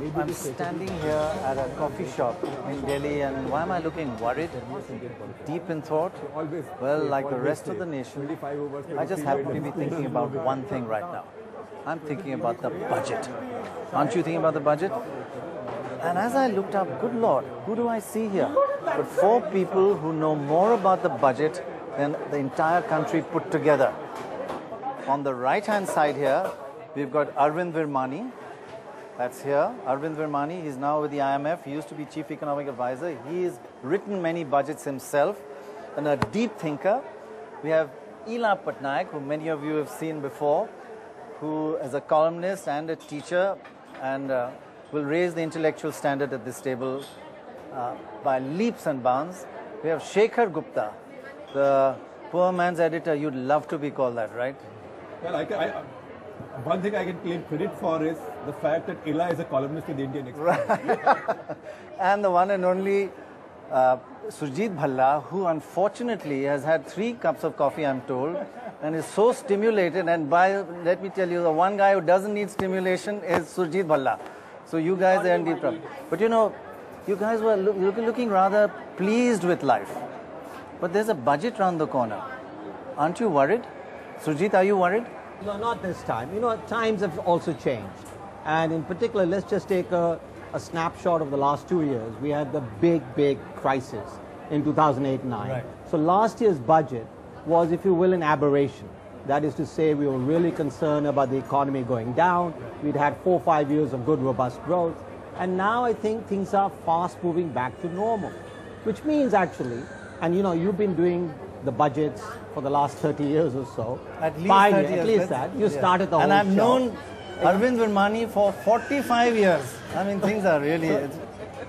I'm standing here at a coffee shop in Delhi, and why am I looking worried, deep in thought? Well, like the rest of the nation, I just happen to be thinking about one thing right now. I'm thinking about the budget. Aren't you thinking about the budget? And as I looked up, good Lord, who do I see here? But four people who know more about the budget than the entire country put together. On the right-hand side here, we've got Arvind Virmani. That's here. Arvind Virmani, he's now with the IMF. He used to be Chief Economic Advisor. He's written many budgets himself and a deep thinker. We have Ila Patnaik, who many of you have seen before, who is a columnist and a teacher and will raise the intellectual standard at this table by leaps and bounds. We have Shekhar Gupta, the poor man's editor. You'd love to be called that, right? Well, one thing I can claim credit for is the fact that Ila is a columnist in the Indian Express. Right. And the one and only Surjit Bhalla, who unfortunately has had 3 cups of coffee, I'm told, and is so stimulated. And let me tell you, the one guy who doesn't need stimulation is Surjit Bhalla. So you guys are in deep trouble. But you know, you guys were looking rather pleased with life. But there's a budget round the corner. Aren't you worried? Surjit, are you worried? No, not this time. You know, times have also changed. And in particular, let's just take a snapshot of the last 2 years. We had the big crisis in 2008-9. Right. So last year's budget was, if you will, an aberration. That is to say, we were really concerned about the economy going down. We'd had 4 or 5 years of good, robust growth. And now I think things are fast moving back to normal, which means actually, and you know, you've been doing the budgets for the last 30 years or so. At least 30 years. At least that. You started the whole And I've show. known Arvind Virmani for 45 years. I mean, things are really...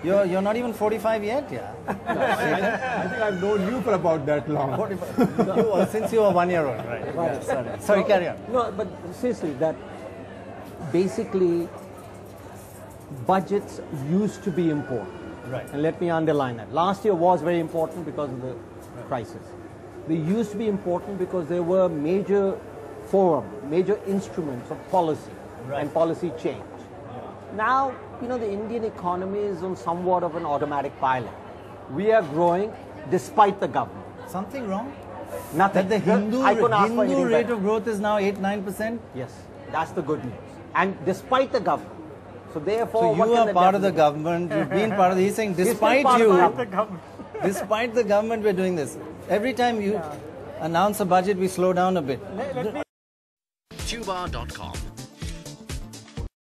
You're not even 45 yet, yeah? I think I've known you for about that long. 45. Since you were 1 year old, right? Yeah, sorry, carry on. No, but seriously, that basically budgets used to be important. Right. And let me underline that. Last year was very important because of the crisis. They used to be important because there were major major instruments of policy and policy change. Now, you know, the Indian economy is on somewhat of an automatic pilot. We are growing despite the government. Something wrong? Nothing. That the Hindu rate better. of growth is now 8-9%? Yes, that's the good news. And despite the government. So therefore, so you are part of the government, you've been part of the... He's saying despite you, despite the government, we're doing this. Every time you announce a budget, we slow down a bit. Tuba.com